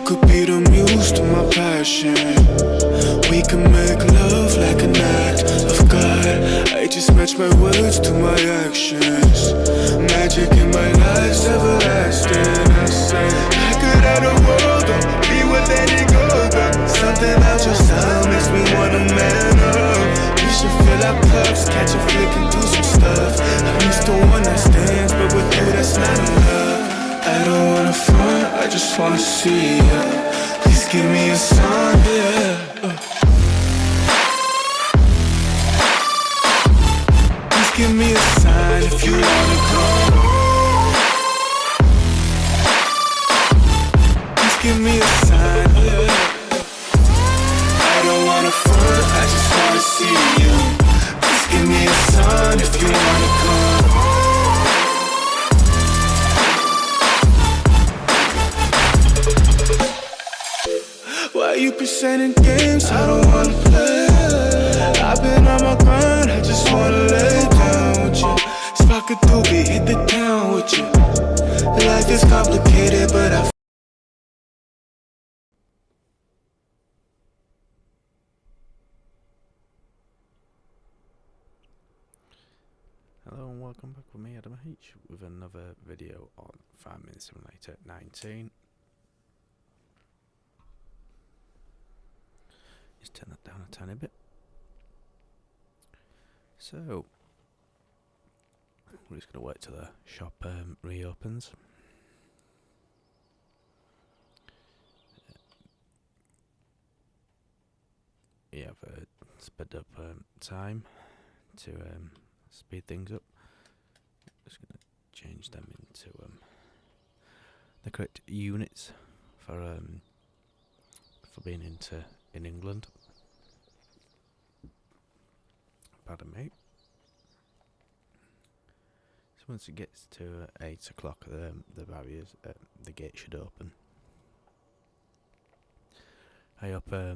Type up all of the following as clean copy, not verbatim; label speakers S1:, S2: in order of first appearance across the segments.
S1: could be the muse to my passion. We can make love like an act of God. I just match my words to my actions. Magic in my life's everlasting. I say I could have the world or be with any girl, but something about your style makes me wanna man up. We should fill our cups, catch a flick and do some stuff. I'm used to one night stands, but with you that's not enough. I don't wanna front, I just wanna see ya. Please give me a sign, yeah. Please give me a sign if you wanna come. Please give me a sign, yeah. I don't wanna front, I just wanna see you. Please give me a sign if you wanna come. Why you presenting games I don't wanna play? I've been on my grind, I just wanna lay down with you. Spark a doobie, hit the town with you. Life is complicated, but I
S2: Hello and welcome back with me, Adam H, with another video on Farming Simulator 19. Just turn that down a tiny bit. So, we're just going to wait till the shop reopens. We have a sped up time to speed things up. Just going to change them into the correct units for being in England. Pardon me. So once it gets to 8 o'clock, the barriers, the gate should open. I hope my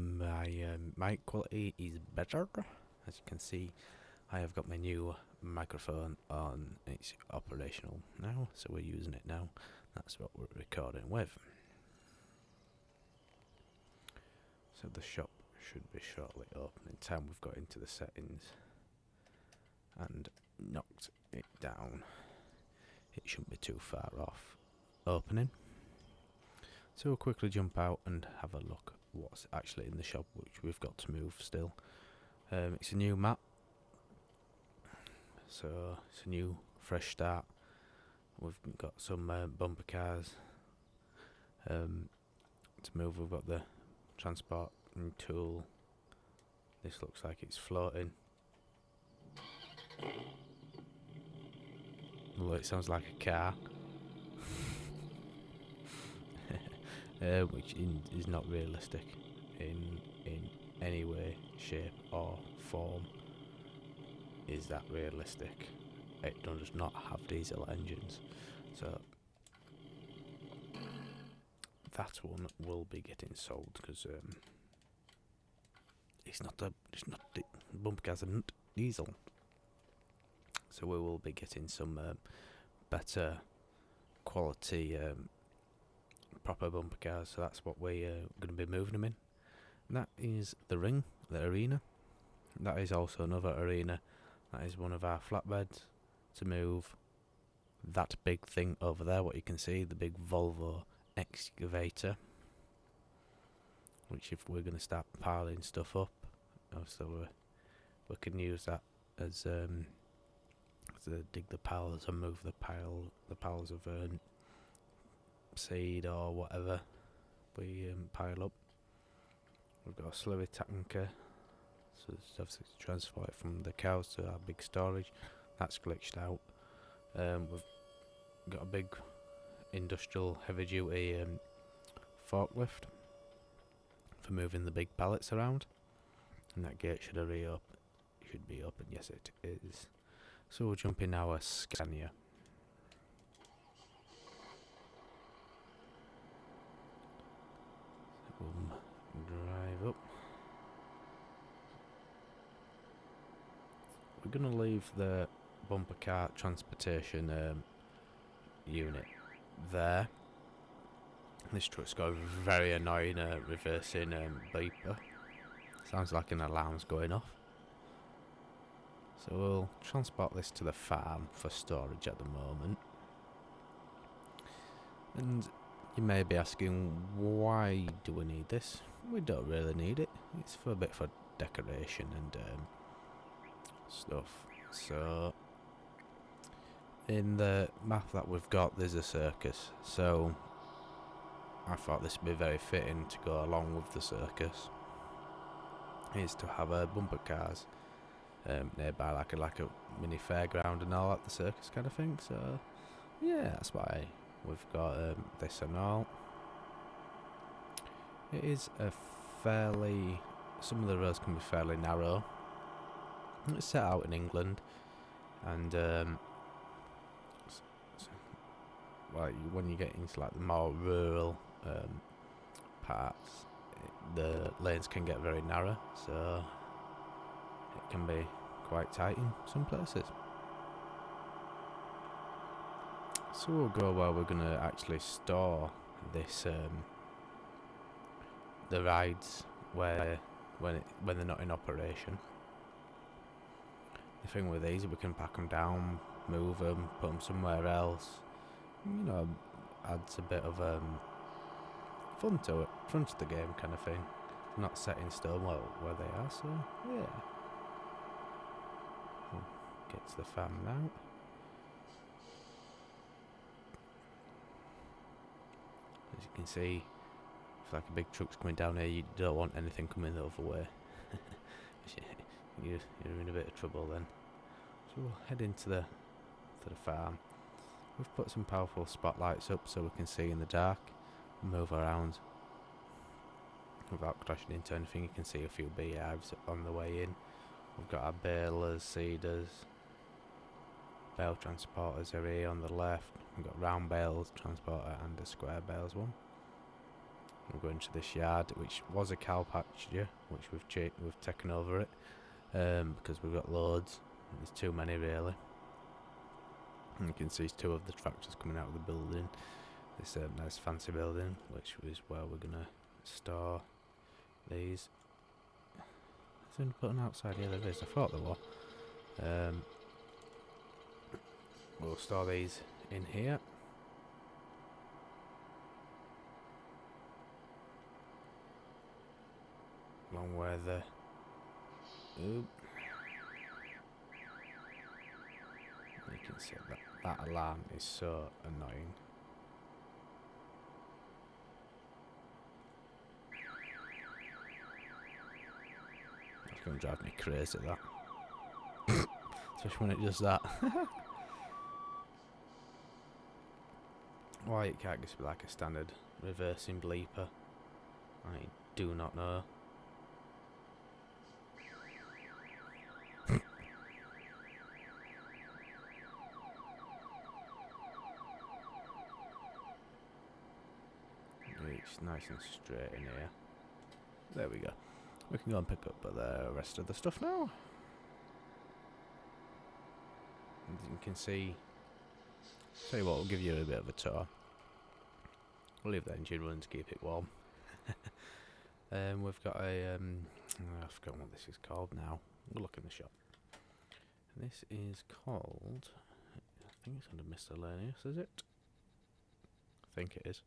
S2: mic quality is better. As you can see, I have got my new microphone on. It's operational now, so we're using it now. That's what we're recording with. So the shop should be shortly open. In time we've got into the settings and knocked it down. It shouldn't be too far off opening. So we'll quickly jump out and have a look what's actually in the shop, which we've got to move still. It's a new map, so it's a new fresh start. We've got some bumper cars to move. We've got the transport and tool. This looks like it's floating. Well, it sounds like a car. Which is not realistic in any way, shape or form. Is that realistic? It does not have diesel engines, so that one will be getting sold because bumper cars are not diesel. So we will be getting some better quality proper bumper cars. So that's what we're going to be moving them in. And that is the arena. That is also another arena. That is one of our flatbeds to move that big thing over there. What you can see, the big Volvo excavator. Which, if we're going to start piling stuff up, so we can use that as to dig the piles and move the piles of seed or whatever we pile up. We've got a slurry tanker, so it's obviously to transfer it from the cows to our big storage. That's glitched out. We've got a big industrial heavy duty forklift for moving the big pallets around, and that gate should be open. Yes, it is. So we'll jump in our Scania. Drive up. We're going to leave the bumper car transportation unit there, This truck's got a very annoying reversing beeper. Sounds like an alarm's going off. So we'll transport this to the farm for storage at the moment. And you may be asking, why do we need this? We don't really need it. It's for a bit for decoration and stuff. So in the map that we've got, there's a circus. So I thought this would be very fitting to go along with the circus. Is to have bumper cars nearby, like a mini fairground and all at the circus kind of thing. So yeah, that's why we've got this and all. It is a fairly, some of the roads can be fairly narrow. It's set out in England, and when you get into like the more rural parts, the lanes can get very narrow, so it can be quite tight in some places. So we'll go where we're going to actually store this, the rides when they're not in operation. The thing with these is we can pack them down, move them, put them somewhere else. You know, adds a bit of fun to it, fun to the game kind of thing. Not set in stone where they are, so yeah. We'll get to the farm now. As you can see, if like a big truck's coming down here, you don't want anything coming the other way. You're in a bit of trouble then. So we'll head into the farm. We've put some powerful spotlights up so we can see in the dark and move around without crashing into anything. You can see a few beehives on the way in. We've got our balers, seeders, bale transporters are here on the left. We've got round bales transporter and a square bales one. We're going to this yard, which was a cow pasture, which we've taken over it because we've got loads. There's too many really. And you can see two of the tractors coming out of the building. This nice fancy building, which is where we're gonna store these. Is there putting outside? Yeah, there is. I thought there were. We'll store these in here. Along where the you can see that alarm is so annoying. It's going to drive me crazy, that. Especially when it does that. Why it can't just be like a standard reversing bleeper, I do not know. It's nice and straight in here. There we go. We can go and pick up the rest of the stuff now. As you can see, tell you what, we'll give you a bit of a tour. We'll leave the engine running to keep it warm. We've got a, I forgot what this is called now. We'll look in the shop. This is called, I think it's under miscellaneous, is it? I think it is.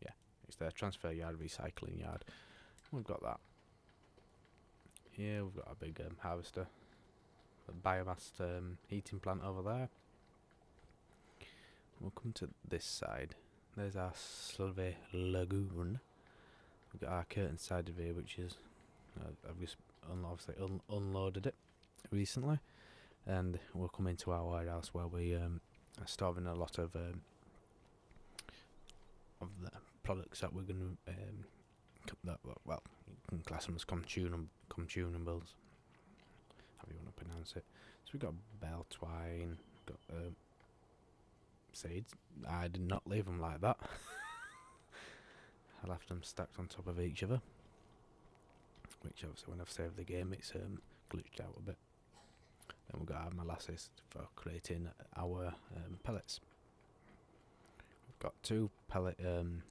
S2: Yeah, it's their transfer yard, recycling yard. We've got that. Here we've got a big harvester, a biomass heating plant over there. We'll come to this side. There's our s2e lagoon. We've got our curtain side of here, which is I've just obviously unloaded it recently, and we'll come into our warehouse where we are storing a lot of the products that we're going to well, you can class them as consumables, however you want to pronounce it. So we've got bale twine, got seeds. I did not leave them like that. I left them stacked on top of each other, which obviously when I've saved the game it's glitched out a bit. Then we've got our molasses for creating our pellets. We've got 2 pellet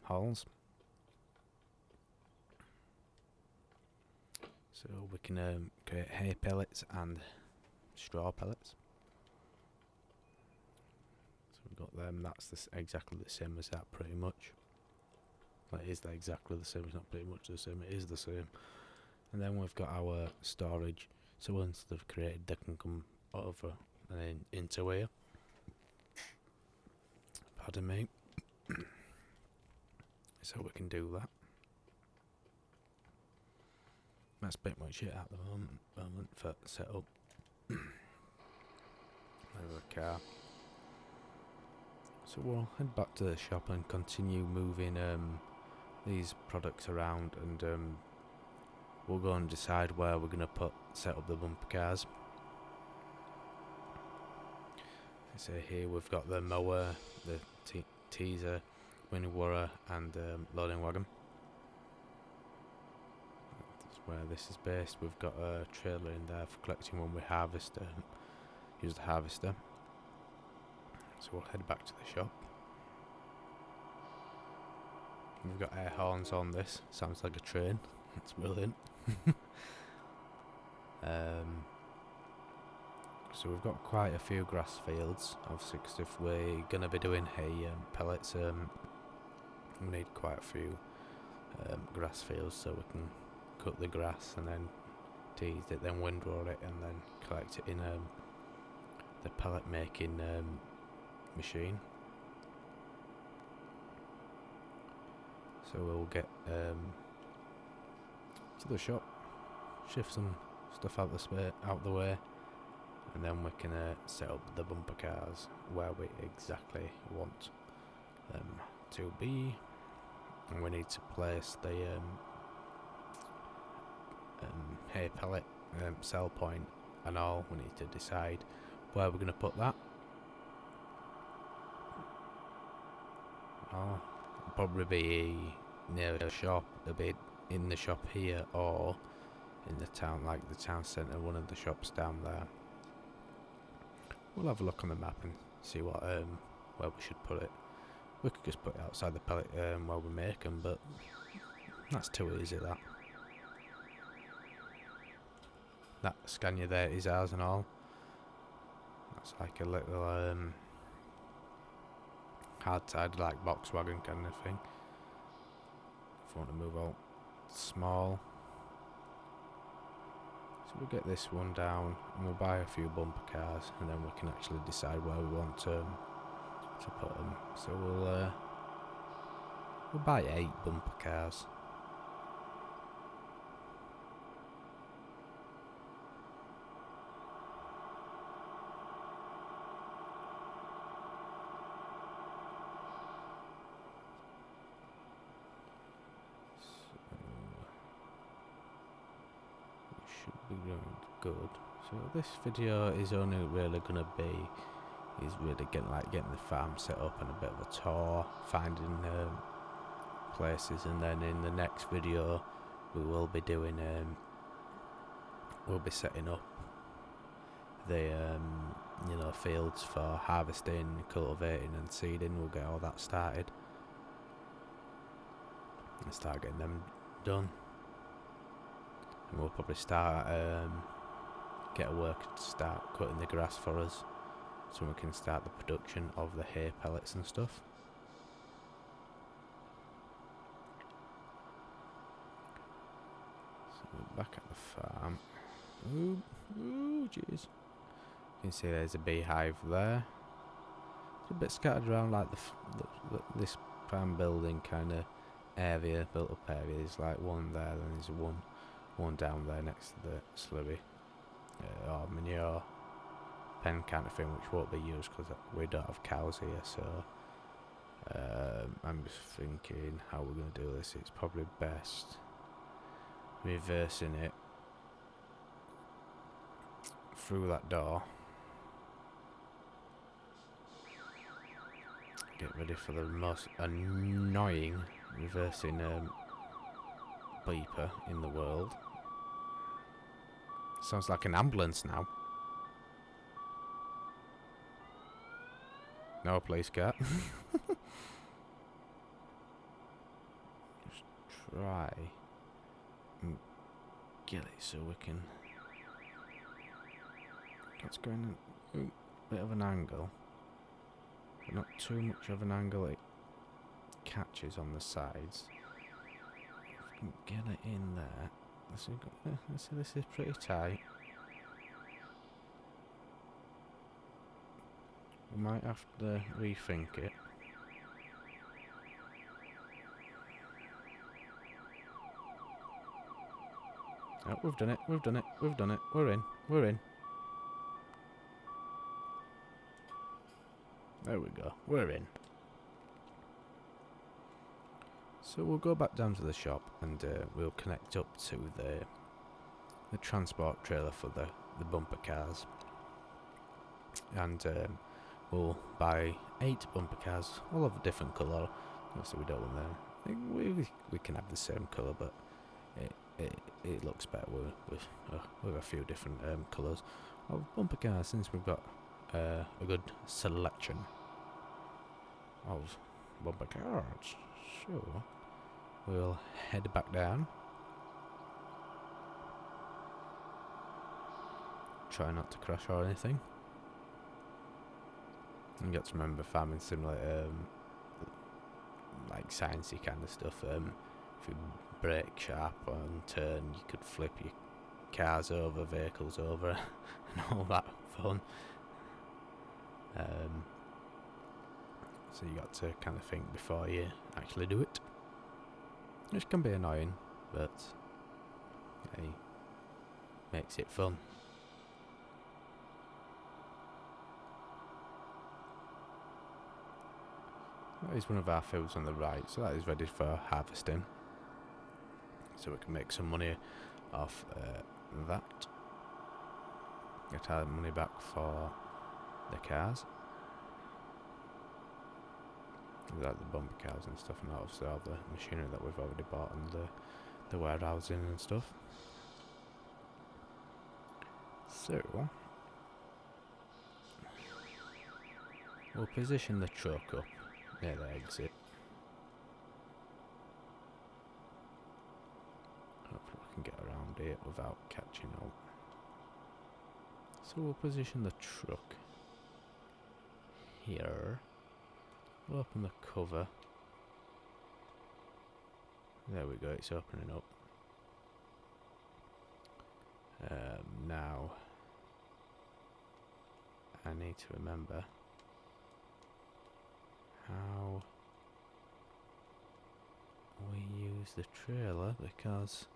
S2: halls. So we can create hay pellets and straw pellets. So we've got them. That's exactly the same as that, pretty much. Well, it is exactly the same. It's not pretty much the same. It is the same. And then we've got our storage. So once they've created, they can come over and then into here. Pardon me. So we can do that. That's pretty much it at the moment for setup. Over a car. So we'll head back to the shop and continue moving these products around, and we'll go and decide where we're going to set up the bumper cars. So here we've got the mower, the teaser, winnie worrer, and loading wagon. That's where this is based. We've got a trailer in there for collecting when we harvest. Use the harvester. So we'll head back to the shop. We've got air horns on this. Sounds like a train. It's brilliant. So we've got quite a few grass fields. Obviously, 'cause if we're going to be doing hay pellets, we need quite a few grass fields so we can cut the grass and then tease it, then windrow it, and then collect it in the pellet making machine. So we'll get to the shop, shift some stuff out the way, and then we can set up the bumper cars where we exactly want them to be. And we need to place the hay pellet sell point and all. We need to decide where we're going to put that. It'll probably be near the shop, a bit in the shop here, or in the town, like the town centre, one of the shops down there. We'll have a look on the map and see what where we should put it. We could just put it outside the pellet where we make them, but that's too easy. That Scania there is ours and all. That's like a little hard-sided, like Volkswagen kind of thing. If you want to move out small. So we'll get this one down and we'll buy a few bumper cars, and then we can actually decide where we want to put them. So we'll buy 8 bumper cars. Should be going good. So this video is only really gonna be getting the farm set up and a bit of a tour, finding places, and then in the next video we will be doing we'll be setting up the fields for harvesting, cultivating and seeding. We'll get all that started and start getting them done. And we'll probably get a worker to start cutting the grass for us, so we can start the production of the hay pellets and stuff. So we're back at the farm. Ooh, jeez. You can see there's a beehive there. It's a bit scattered around, like this farm building kind of area, built up area. There's like one there, then there's one down there next to the slurry or manure pen kind of thing, which won't be used because we don't have cows here. So I'm just thinking how we're going to do this. It's probably best reversing it through that door. Get ready for the most annoying reversing beeper in the world. Sounds like an ambulance now. No police car. try and get it so we can. It's going a bit of an angle, but not too much of an angle. It catches on the sides. If we can get it in there. This is pretty tight. We might have to rethink it. Oh, we've done it, we've done it, we've done it. We're in, we're in. There we go, we're in. So we'll go back down to the shop and we'll connect up to the transport trailer for the bumper cars. And we'll buy 8 bumper cars, all of a different colour. Obviously we don't want them. We can have the same colour, but it looks better with a few different colours of bumper cars, since we've got a good selection of bumper cars. So we'll head back down. Try not to crash or anything. You got to remember Farming Simulator, like sciencey kind of stuff. If you brake sharp and turn, you could flip your cars over, vehicles over, and all that fun. So you got to kind of think before you actually do it, which can be annoying, but hey, makes it fun. That is one of our fields on the right, so that is ready for harvesting. So we can make some money off that. Get our money back for the cars. Like the bumper cars and stuff, and obviously all the machinery that we've already bought, and the warehousing and stuff. So we'll position the truck up near the exit. Hopefully we can get around it without catching up. So we'll position the truck here. We'll open the cover. There we go, it's opening up. Now I need to remember how we use the trailer, because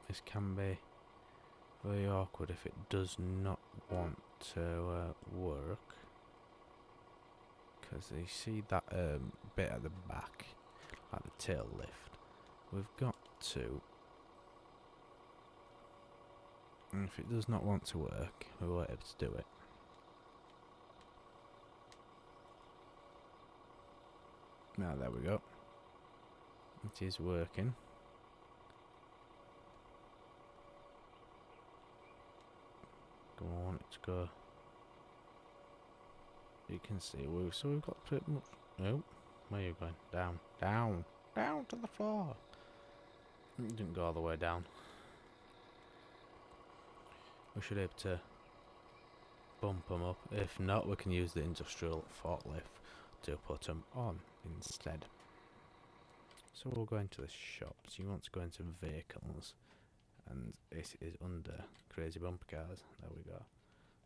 S2: this can be very awkward if it does not want to work. Because you see that bit at the back, like the tail lift, we've got to, and if it does not want to work, we won't be able to do it. Now there we go, it is working. Go on, let's go. You can see we've got pretty much. No, where are you going? Down, down, down to the floor. It didn't go all the way down. We should be able to bump them up. If not, we can use the industrial forklift to put them on instead. So we'll go into the shops. You want to go into vehicles, and this is under crazy bumper cars. There we go.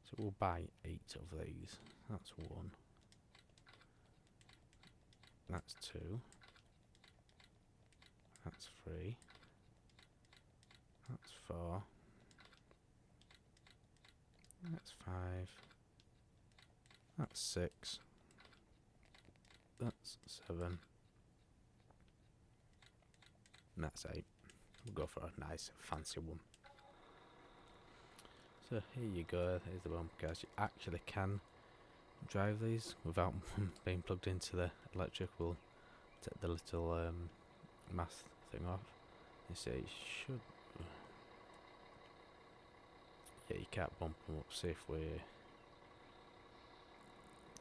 S2: So we'll buy 8 of these. That's 1. That's 2. That's 3. That's 4. That's 5. That's 6. That's 7. And that's 8. We'll go for a nice fancy one. So here you go, here's the bumper cars. You actually can drive these without being plugged into the electric. We'll take the little mast thing off. You see it should... Yeah, you can't bump them up. See if we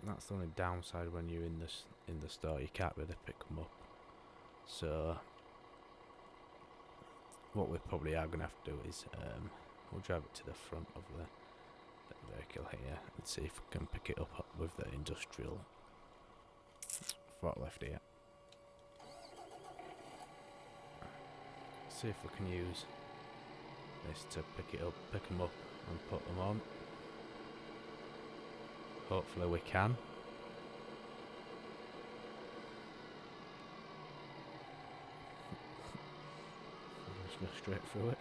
S2: That's the only downside when you're in the store. You can't really pick them up. So what we probably are going to have to do is we'll drive it to the front of the vehicle here and see if we can pick it up with the industrial forklift here. See if we can use this to pick them up and put them on. Hopefully we can. Just go straight through it.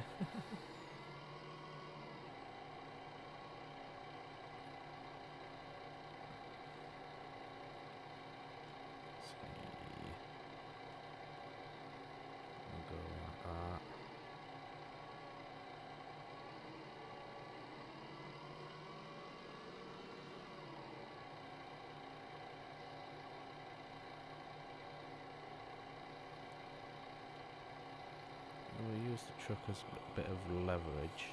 S2: We'll use the truck as a bit of leverage.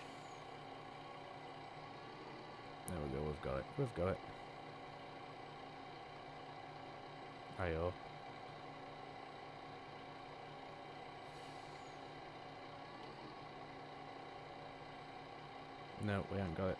S2: There we go, we've got it. Ayo. No, we ain't got it.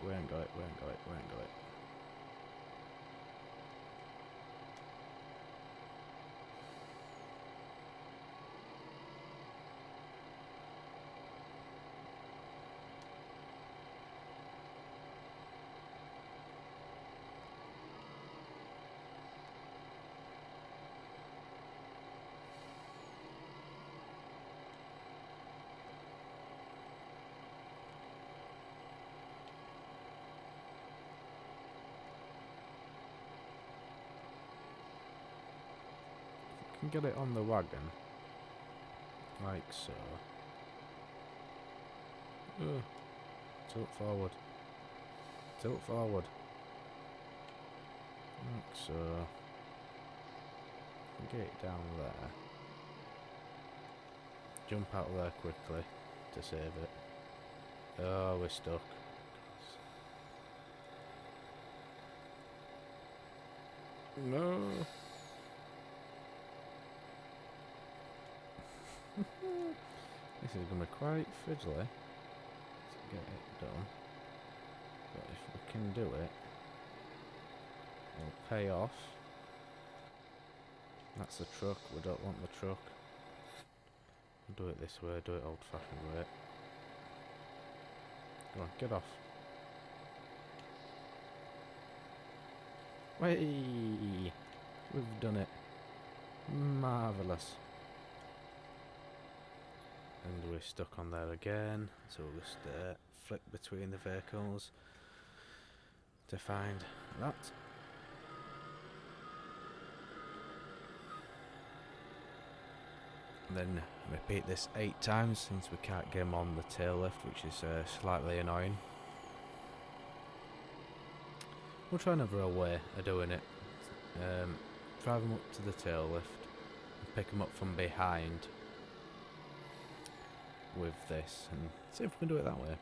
S2: Can get it on the wagon, like so. Tilt forward, like so. Get it down there. Jump out of there quickly to save it. Oh, we're stuck. No. This is going to be quite fiddly to get it done, but if we can do it, it'll pay off. That's the truck, we don't want the truck. We'll do it this way, do it old fashioned way. Go on, get off. Way! We've done it. Marvellous. And we're stuck on there again, so we'll just flick between the vehicles to find that. And then repeat this 8 times since we can't get them on the tail lift, which is slightly annoying. We'll try another way of doing it. Drive them up to the tail lift and pick them up from behind with this and see if we can do it that way.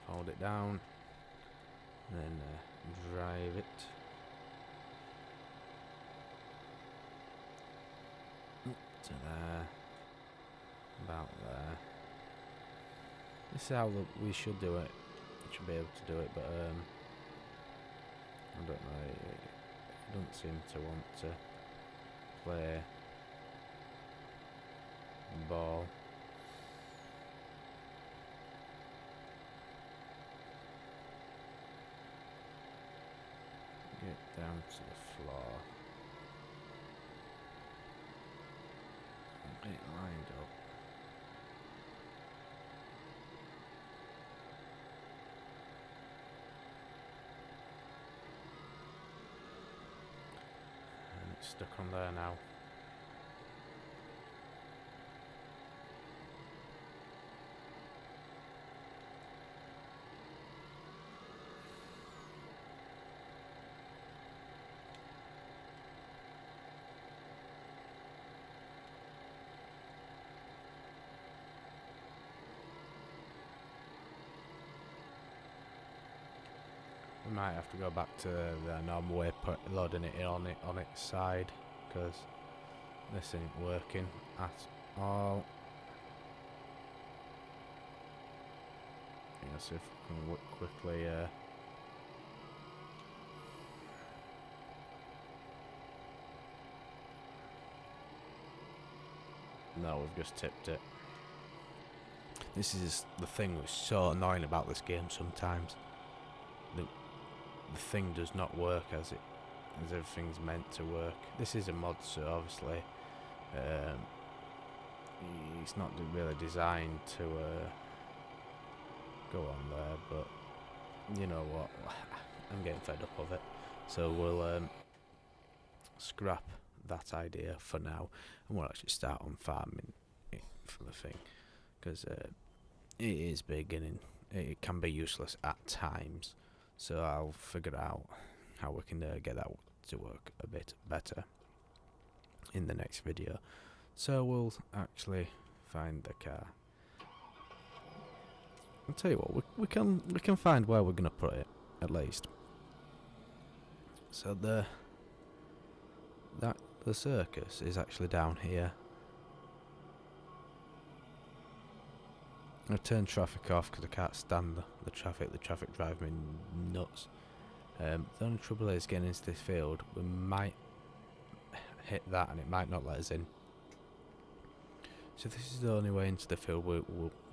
S2: Hold it down and then drive it up to there, about there. This is how we should do it. We should be able to do it, but I don't know, it doesn't seem to want to play ball. Get down to the floor. Get lined up. And it's stuck on there now. might have to go back to the normal way, loading it in on its side, because this ain't working at all. Let's see if we can quickly no, we've just tipped it. This is the thing that's so annoying about this game sometimes. The thing does not work as everything's meant to work. This is a mod, so obviously it's not really designed to go on there, but you know what, I'm getting fed up of it, so we'll scrap that idea for now, and we'll actually start on farming it for the thing, because it is beginning. It can be useless at times, so I'll figure out how we can get that to work a bit better in the next video. So we'll actually find the car. I'll tell you what, we can find where we're gonna put it at least. So the circus is actually down here. I've turned traffic off because I can't stand the traffic. The traffic drives me nuts. The only trouble is getting into this field. We might hit that and it might not let us in. So this is the only way into the field.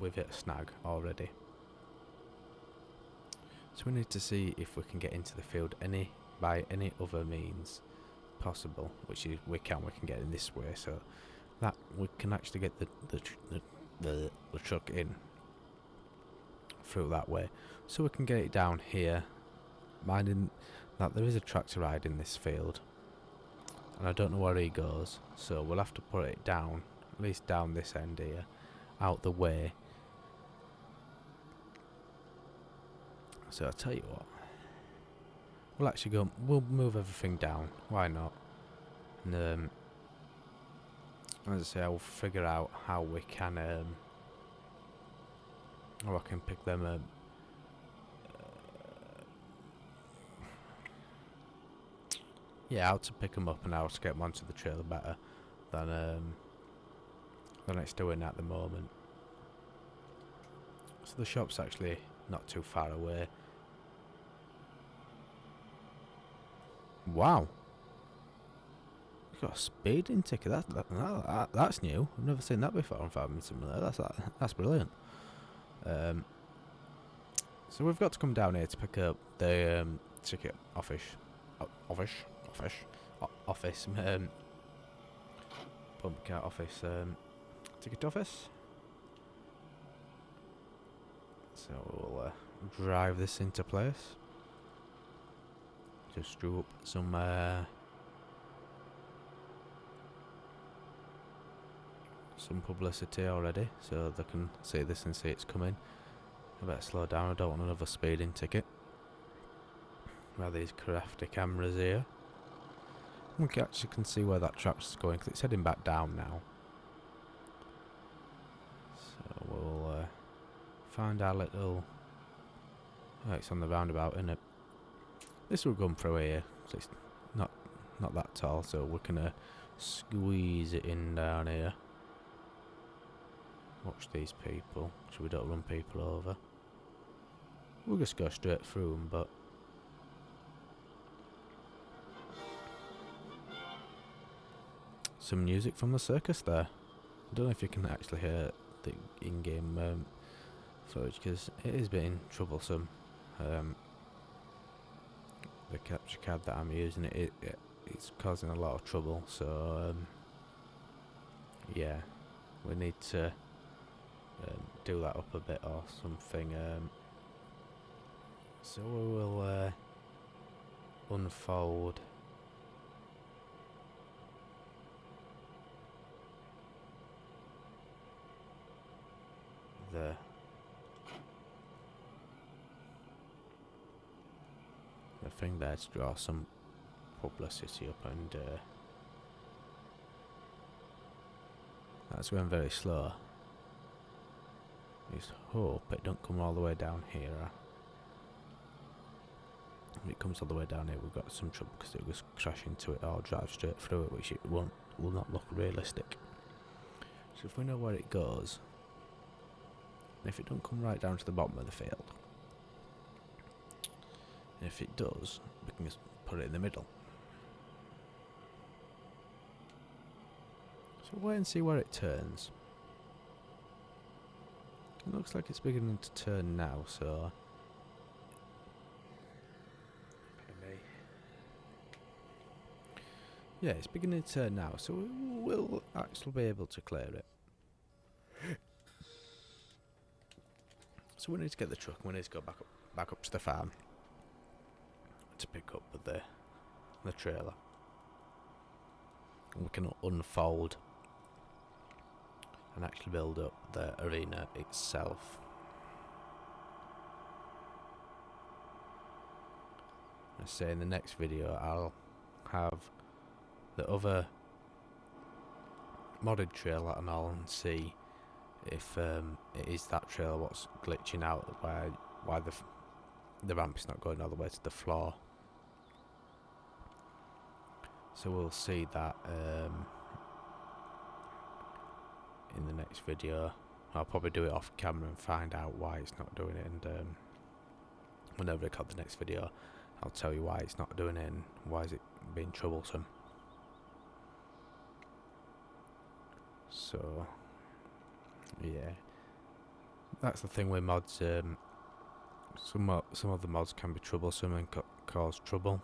S2: We've hit a snag already. So we need to see if we can get into the field by any other means possible, which is we can get in this way, so that we can actually get the truck in through that way, so we can get it down here, minding that there is a tractor ride in this field and I don't know where he goes, so we'll have to put it down, at least down this end here, out the way. So I'll tell you what, we'll actually we'll move everything down, why not? And as I say, I'll figure out how we can how I can pick them yeah, how to pick them up and how to get them onto the trailer better than it's doing at the moment. So the shop's actually not too far away. Wow, you've got a speeding ticket. That's new. I've never seen that before on Farming Simulator. That's brilliant. So we've got to come down here to pick up the ticket office, public art office, ticket office. So we'll drive this into place. Just drew up some publicity already, so they can see this and see it's coming. I better slow down, I don't want another speeding ticket. Now these crafty cameras here. We actually can see where that truck's going, because it's heading back down now. So we'll find our little... Oh, it's on the roundabout, isn't it? This will come through here, so it's not that tall, so we're gonna squeeze it in down here. Watch these people, so we don't run people over. We'll just go straight through them, but some music from the circus there. I don't know if you can actually hear the in-game footage, because it is being troublesome. The capture card that I'm using, it's causing a lot of trouble, so yeah, we need to do that up a bit or something. So we will unfold the thing there to draw some publicity up, and that's going very slow. Just hope it don't come all the way down here. When it comes all the way down here, we've got some trouble because it will crash into it or drive straight through it, which it will not look realistic. So if we know where it goes, and if it don't come right down to the bottom of the field, and if it does, we can just put it in the middle. So wait and see where it turns. It looks like it's beginning to turn now, so yeah, it's beginning to turn now, so we'll actually be able to clear it. So we need to get the truck, and we need to go back up to the farm to pick up the trailer. And we can unfold and actually build up the arena itself. I say in the next video I'll have the other modded trailer and I'll see if it is that trailer what's glitching out, why the ramp is not going all the way to the floor. So we'll see that in the next video. I'll probably do it off camera and find out why it's not doing it, and when I record the next video I'll tell you why it's not doing it and why is it being troublesome. So yeah, that's the thing with mods. Some of the mods can be troublesome and cause trouble,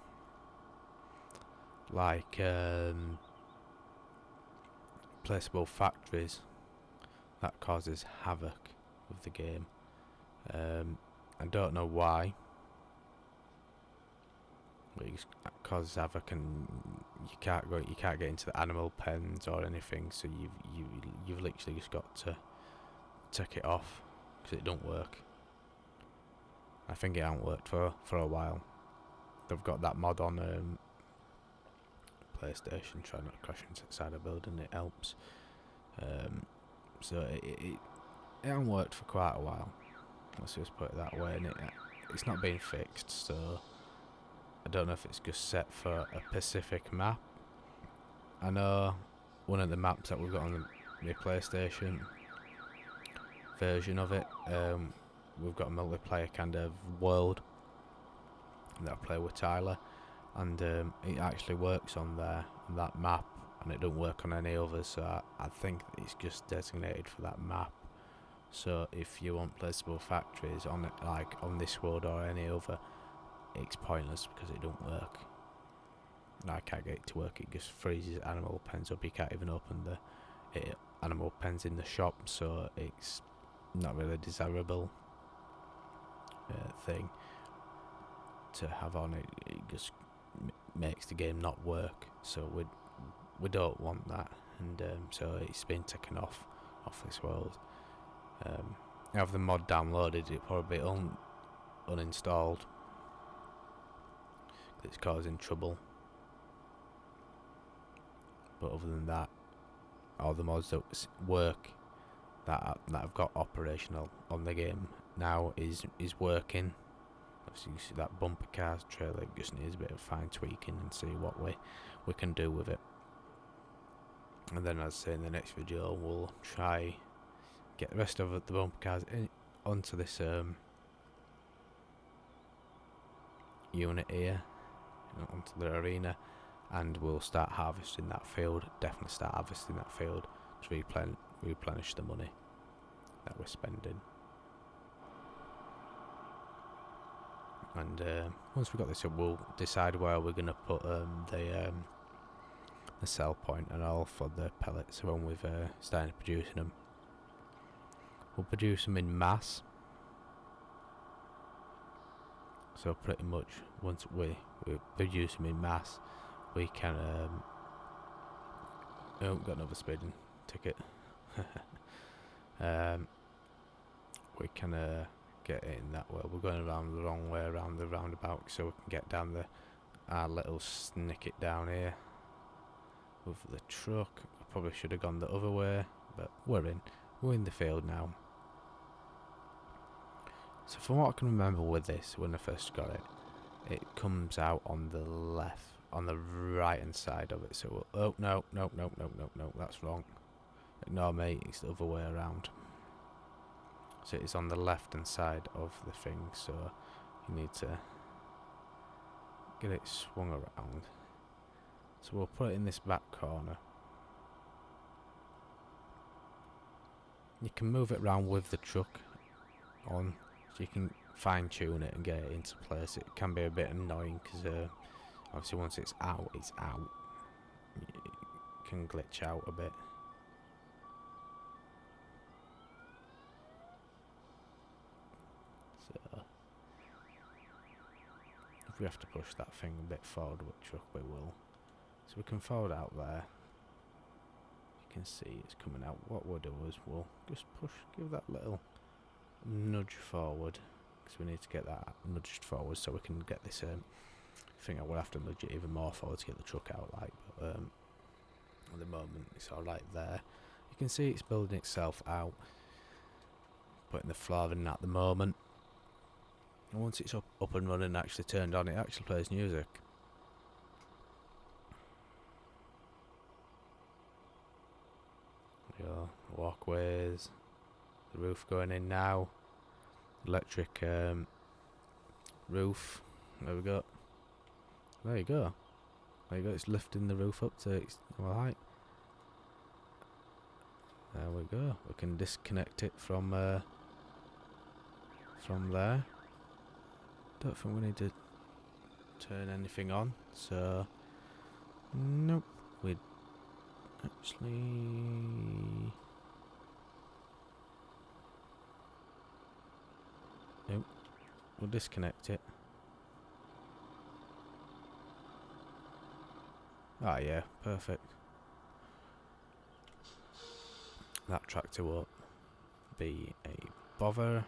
S2: like placeable factories. That causes havoc with the game. I don't know why. It causes havoc, and you can't get into the animal pens or anything. So you've literally just got to take it off because it don't work. I think it hasn't worked for a while. They've got that mod on PlayStation, try not to crash into the side of the building. It helps. So it hasn't worked for quite a while. Let's just put it that way, and it's not being fixed. So I don't know if it's just set for a specific map. I know one of the maps that we've got on the PlayStation version of it, we've got a multiplayer kind of world that I play with Tyler, and it actually works on that map, and it don't work on any others. So I think it's just designated for that map. So if you want placeable factories on it, like on this world or any other, it's pointless because it don't work. I can't get it to work. It just freezes animal pens up. You can't even open the animal pens in the shop, so it's not really a desirable thing to have on it. It just makes the game not work, so we don't want that, and so it's been taken off this world. I have the mod downloaded. It probably uninstalled. It's causing trouble, but other than that, all the mods that work that I've got operational on the game now is working. Obviously you see that bumper cars trailer, it just needs a bit of fine tweaking and see what we can do with it. And then, as I say, in the next video we'll try get the rest of the bumper cars onto this unit here, onto the arena, and we'll start harvesting that field. Definitely start harvesting that field to replenish the money that we're spending. And once we've got this up, we'll decide where we're going to put the sell point and all for the pellets when we've started producing them. We'll produce them in mass. So pretty much once we produce them in mass, we can oh, got another speeding ticket. We can get in that way. We're going around the wrong way around the roundabout, so we can get down our little snicket down here with the truck. I probably should have gone the other way, but we're in the field now. So from what I can remember with this, when I first got it, it comes out on the left, on the right hand side of it. So oh no, that's wrong. Ignore me, it's the other way around. So it's on the left hand side of the thing, so you need to get it swung around. So we'll put it in this back corner. You can move it around with the truck on, so you can fine tune it and get it into place. It can be a bit annoying because obviously once it's out, it's out. It can glitch out a bit. So if we have to push that thing a bit forward with the truck, we will. So we can forward out there. You can see it's coming out. What we'll do is we'll just push, give that little nudge forward, because we need to get that nudged forward so we can get this thing. I will have to nudge it even more forward to get the truck out, like, but at the moment it's alright there. You can see it's building itself out, putting the floor in at the moment, and once it's up and running and actually turned on, it actually plays music. There you go, walkways, the roof going in now, electric roof, there we go. There you go. There you go, it's lifting the roof up to its normal height. There we go. We can disconnect it from there. Don't think we need to turn anything on, so nope. We'd actually nope. We'll disconnect it. Ah, yeah, perfect. That tractor won't be a bother.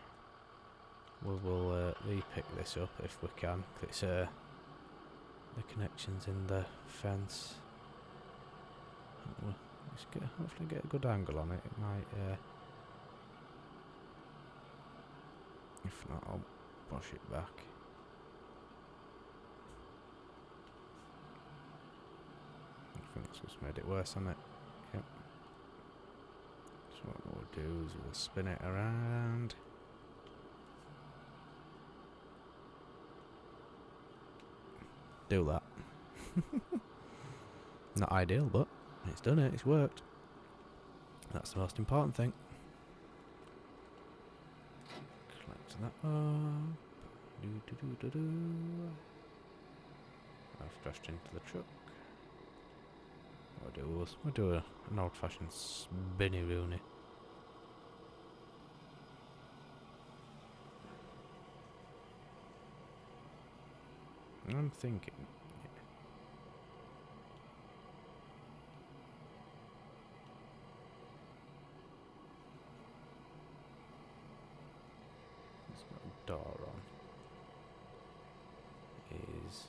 S2: We will re-pick this up if we can. It's the connections in the fence. Let's hopefully get a good angle on it. It might. If not, I'll push it back. I think it's just made it worse, hasn't it? Yep. So what we'll do is we'll spin it around. Do that. Not ideal, but it's done it, it's worked. That's the most important thing. Collect that up. I've crashed into the truck. We'll do an old-fashioned spinny rooney. I'm thinking. It's got a door on. Is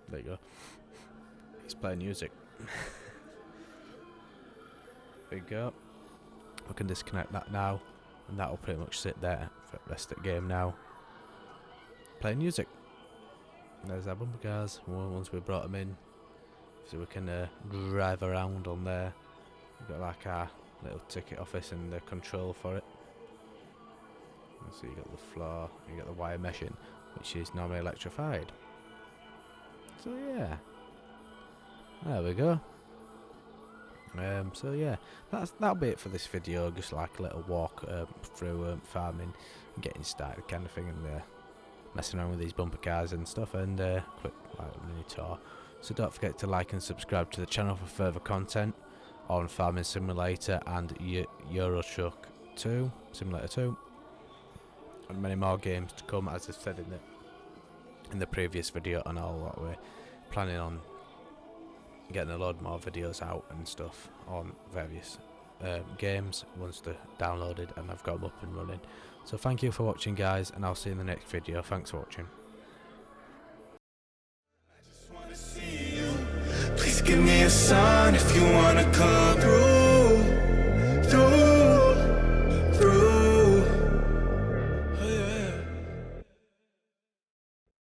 S2: there you go. He's playing music. There you go. We can disconnect that now, and that'll pretty much sit there for the rest of the game now. Playing music. There's our bumper cars. Once we brought them in, so we can drive around on there. We've got like our little ticket office and the control for it. And so you got the floor, you got the wire meshing, which is normally electrified. So yeah. There we go. So yeah, that'll be it for this video. Just like a little walk through farming and getting started kind of thing, and messing around with these bumper cars and stuff, and quick like mini tour. So don't forget to like and subscribe to the channel for further content on Farming Simulator and Euro Truck 2, Simulator 2, and many more games to come, as I said in the previous video, and all what we're planning on getting a load more videos out and stuff on various games once they're downloaded and I've got them up and running. So thank you for watching, guys, and I'll see you in the next video. Thanks for watching.
S1: I just wanna see Just give me a sign if you wanna come through.